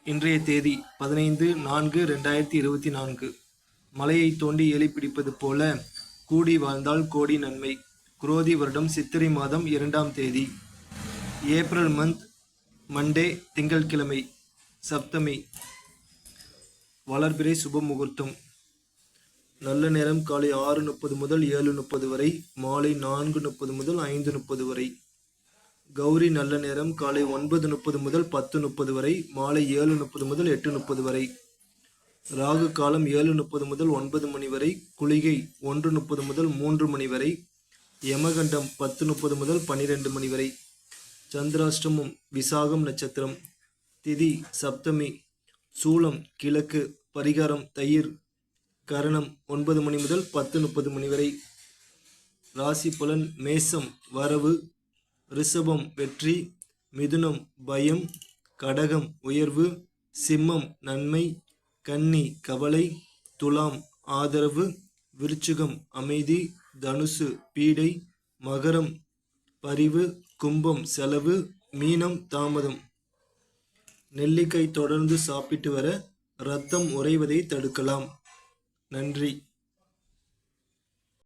இன்றைய தேதி 15/4/2024. மலையை தோண்டி எலி பிடிப்பது போல கூடி வாழ்ந்தால் கோடி நன்மை. குரோதி வருடம் சித்திரை மாதம் 2ஆம் தேதி. ஏப்ரல் மந்த், மண்டே, திங்கட்கிழமை, சப்தமி. வளர்பிறை சுப முகூர்த்தம். நல்ல நேரம் காலை 6:30 முதல் 7:30 வரை, மாலை 4:30 முதல் 5:30 வரை. கௌரி நல்ல நேரம் காலை 9:30 முதல் 10:30 வரை, மாலை 7:30 முதல் 8:30 வரை. ராகு காலம் 7:30 முதல் 9 மணி வரை, குளிகை 1:30 முதல் 3 மணி வரை, யமகண்டம் 10:30 முதல் 12 மணி வரை. சந்திராஷ்டமம் விசாகம் நட்சத்திரம். திதி சப்தமி. சூலம் கிழக்கு. பரிகாரம் தயிர். கரணம் 9 மணி முதல் 10:30 மணி வரை. ராசி பலன்: மேசம் வரவு, ரிஷபம் வெற்றி, மிதுனம் பயம், கடகம் உயர்வு, சிம்மம் நன்மை, கன்னி கவலை, துலாம் ஆதரவு, விருச்சிகம் அமைதி, தனுசு பீடை, மகரம் பரிவு, கும்பம் செலவு, மீனம் தாமதம். நெல்லிக்காய் தொடர்ந்து சாப்பிட்டு வர இரத்தம் உறைவதை தடுக்கலாம். நன்றி.